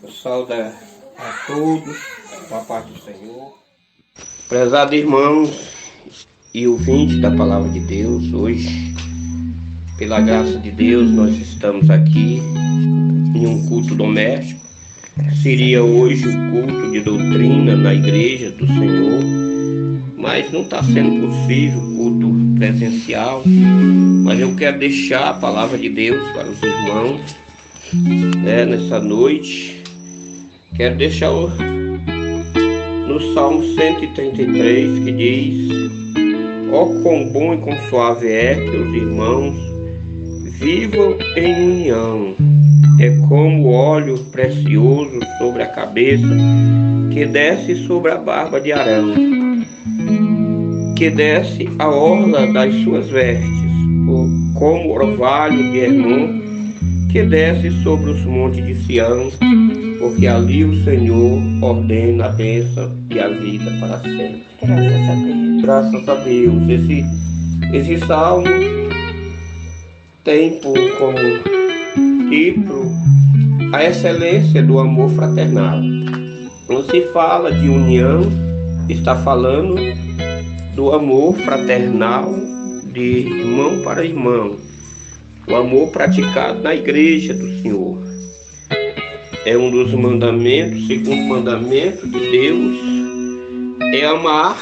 Saúde a todos, com a paz do Senhor. Prezados irmãos e ouvintes da Palavra de Deus, hoje, pela graça de Deus, nós estamos aqui em um culto doméstico. Seria hoje o culto de doutrina na igreja do Senhor, mas não está sendo possível o culto presencial. Mas eu quero deixar a Palavra de Deus para os irmãos, nessa noite. Quero deixar no Salmo 133, que diz: ó quão bom e quão suave é que os irmãos vivam em união. É como óleo precioso sobre a cabeça, que desce sobre a barba de Arão, que desce a orla das suas vestes, como orvalho de Hermon, que desce sobre os montes de Sião, porque ali o Senhor ordena a bênção e a vida para sempre. Graças a Deus. Graças a Deus. Esse salmo tem como título a excelência do amor fraternal. Quando se fala de união, está falando do amor fraternal de irmão para irmão, o amor praticado na igreja do Senhor. É um dos mandamentos, segundo mandamento de Deus, é amar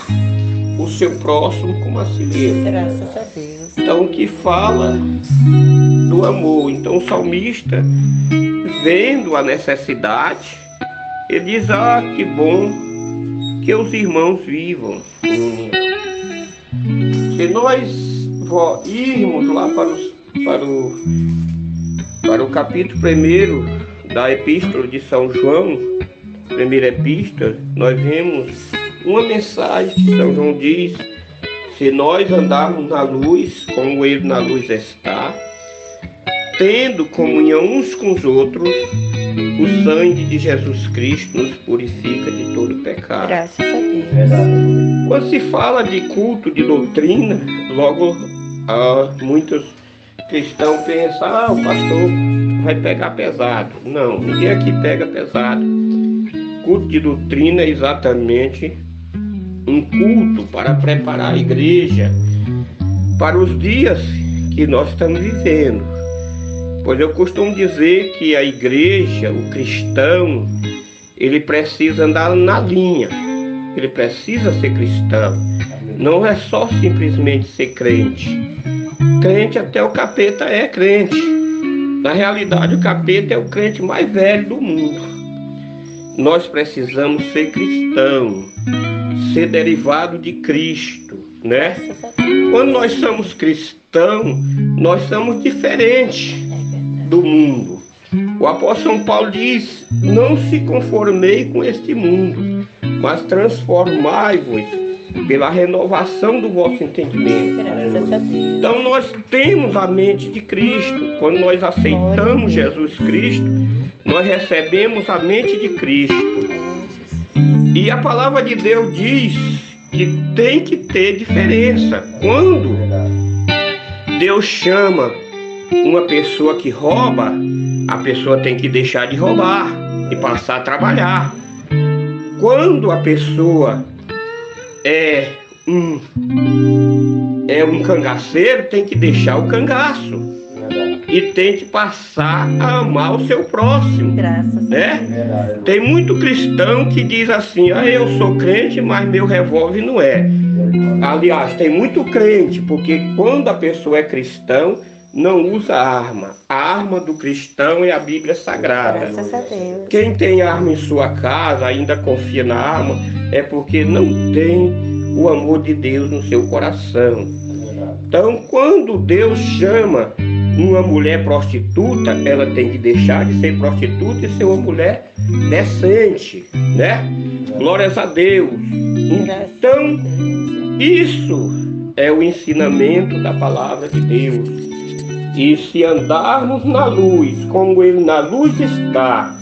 o seu próximo como a si mesmo. Graças a Deus. Então, que fala do amor. Então, o salmista, vendo a necessidade, ele diz: que bom que os irmãos vivam. Se nós irmos lá para o capítulo 1 da Epístola de São João, primeira epístola, nós vemos uma mensagem que São João diz: se nós andarmos na luz, como ele na luz está, tendo comunhão uns com os outros, o sangue de Jesus Cristo nos purifica de todo pecado. Graças a Deus. Quando se fala de culto, de doutrina, logo muitos cristãos pensam: o pastor vai pegar pesado. Não, ninguém aqui pega pesado. Culto de doutrina é exatamente um culto para preparar a igreja para os dias que nós estamos vivendo. Pois eu costumo dizer que a igreja, o cristão, ele precisa andar na linha. Ele precisa ser cristão. Não é só simplesmente ser crente. Crente, até o capeta é crente. Na realidade, o capeta é o crente mais velho do mundo. Nós precisamos ser cristão, ser derivado de Cristo, né? Quando nós somos cristãos, nós somos diferentes do mundo. O apóstolo São Paulo diz: não se conformei com este mundo, mas transformai-vos pela renovação do vosso entendimento. Então nós temos a mente de Cristo. Quando nós aceitamos Jesus Cristo, nós recebemos a mente de Cristo. E a palavra de Deus diz que tem que ter diferença. Quando Deus chama uma pessoa que rouba, a pessoa tem que deixar de roubar e passar a trabalhar. Quando a pessoa é um cangaceiro, tem que deixar o cangaço e tem que passar a amar o seu próximo, né? Tem muito cristão que diz assim: eu sou crente, mas meu revólver não é. Aliás, tem muito crente, porque quando a pessoa é cristão, não usa arma. A arma do cristão é a Bíblia Sagrada. Graças a Deus. Quem tem arma em sua casa, ainda confia na arma, é porque não tem o amor de Deus no seu coração. Então, quando Deus chama uma mulher prostituta, ela tem que deixar de ser prostituta e ser uma mulher decente, né? Glórias a Deus. Então, isso é o ensinamento da palavra de Deus. E se andarmos na luz, como ele na luz está,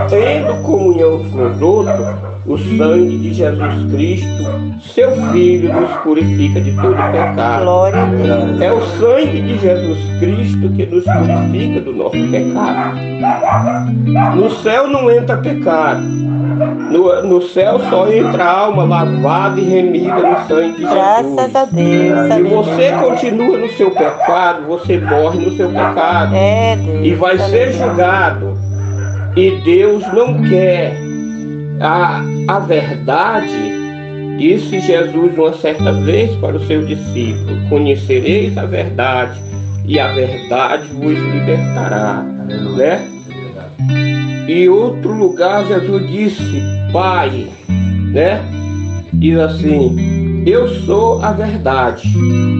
tendo comunhão com os outros, o sangue de Jesus Cristo, seu Filho, nos purifica de todo pecado. Glória a Deus. É o sangue de Jesus Cristo que nos purifica do nosso pecado. No céu não entra pecado. No céu só entra a alma lavada e remida no sangue de Jesus. Graças a Deus. Se você continua no seu pecado, você morre no seu pecado. É, Deus. E vai ser julgado. E Deus não quer a verdade. Disse Jesus uma certa vez para o seu discípulo: conhecereis a verdade, e a verdade vos libertará. Né? E outro lugar Jesus disse: Pai, né? Diz assim: eu sou a verdade.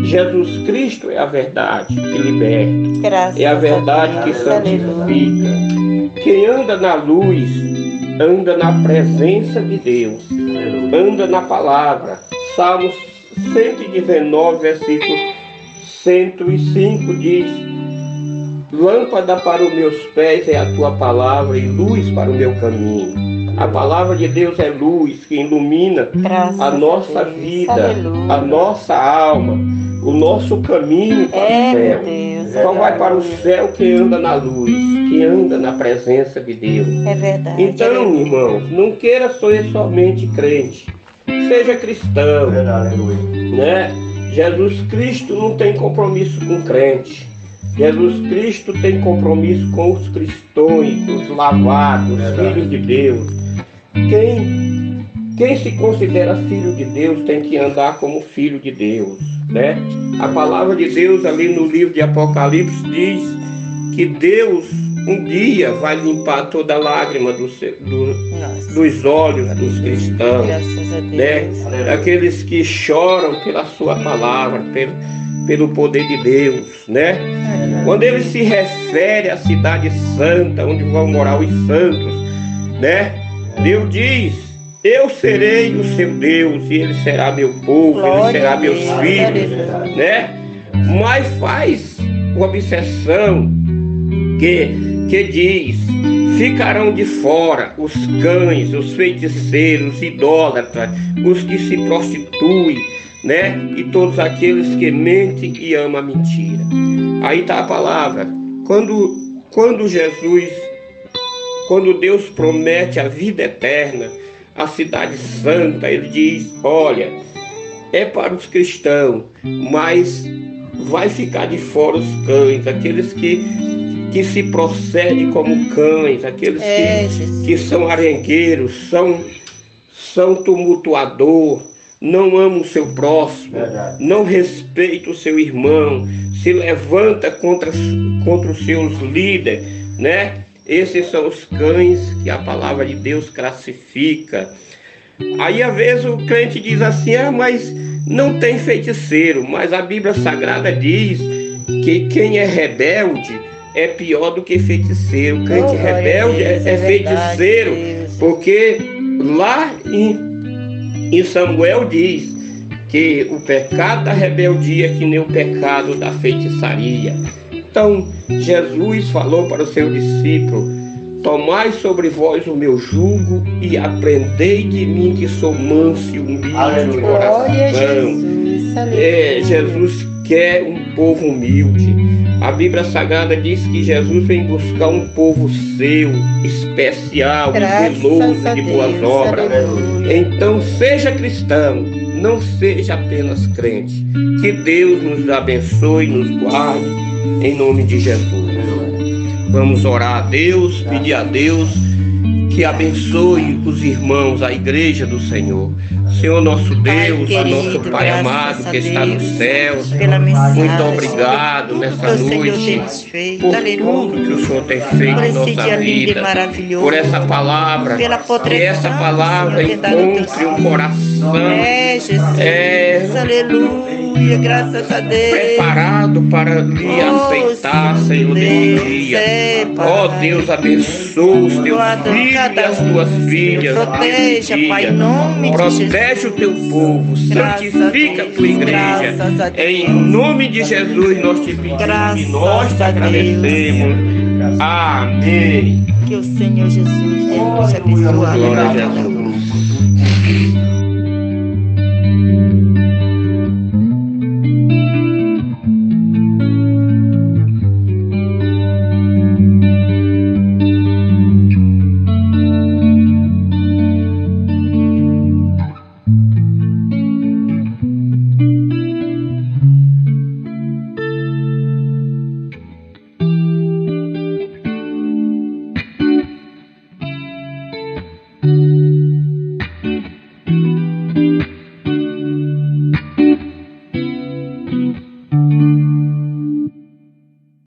Jesus Cristo é a verdade que liberta. Graças É a verdade a que Deus. santifica. Quem anda na luz, anda na presença de Deus, anda na palavra. Salmos 119, versículo 105 diz: lâmpada para os meus pés é a tua palavra e luz para o meu caminho. A palavra de Deus é luz que ilumina Graças a nossa Deus. vida, Aleluia. a nossa alma, o nosso caminho para o É, céu. meu Deus. Só vai para o Aleluia. céu quem anda na luz, quem anda na presença de Deus. É verdade. Então, Aleluia. irmãos, não queira ser somente crente. Seja cristão, né? Jesus Cristo não tem compromisso com crente. Jesus Cristo tem compromisso com os cristãos, os lavados, os filhos de Deus. Quem se considera filho de Deus tem que andar como filho de Deus, né? A palavra de Deus ali no livro de Apocalipse diz que Deus um dia vai limpar toda lágrima Nossa. dos olhos dos cristãos, Graças a né? Deus. Aqueles que choram pela sua palavra, pelo poder de Deus, né? Quando ele se refere à cidade santa, onde vão morar os santos, né? Deus diz: eu serei o seu Deus e ele será meu povo, ele Glória será a meus Deus. filhos, né? Mas faz uma obsessão que diz: ficarão de fora os cães, os feiticeiros, idólatras, os que se prostituem, né? E todos aqueles que mentem e amam a mentira. Aí está a palavra. Quando Deus promete a vida eterna, a cidade santa, ele diz: olha, é para os cristãos, mas vai ficar de fora os cães, aqueles que se procedem como cães, aqueles que são arengueiros, são tumultuador, não amam o seu próximo, não respeitam o seu irmão, se levanta contra os seus líderes, né? Esses são os cães que a palavra de Deus classifica. Aí às vezes o crente diz assim: mas não tem feiticeiro. Mas a Bíblia Sagrada diz que quem é rebelde é pior do que feiticeiro. O crente rebelde é feiticeiro, porque lá em Samuel diz que o pecado da rebeldia é que nem o pecado da feitiçaria. Então Jesus falou para o seu discípulo: tomai sobre vós o meu jugo e aprendei de mim, que sou manso e humilde de coração. Jesus quer um povo humilde. A Bíblia Sagrada diz que Jesus vem buscar um povo seu, especial, zeloso de boas obras. Então seja cristão, não seja apenas crente. Que Deus nos abençoe, nos guarde, em nome de Jesus. Vamos orar a Deus, pedir a Deus que abençoe os irmãos, a igreja do Senhor. Senhor nosso Deus, nosso Pai amado que está nos céus, muito obrigado nessa noite por tudo que o Senhor tem feito em nossa vida, por essa palavra, que essa palavra encontre um coração aleluia, graças a Deus, preparado para lhe aceitar, Senhor, nesse dia. Ó Deus, abençoa os teus filhos e as tuas filhas. Proteja, Pai, em nome de Jesus. Protege o teu povo, santifica a tua igreja. Em nome de Jesus nós te pedimos e nós te agradecemos. Amém. Que o Senhor Jesus Jesus abençoado. Glória a Jesus.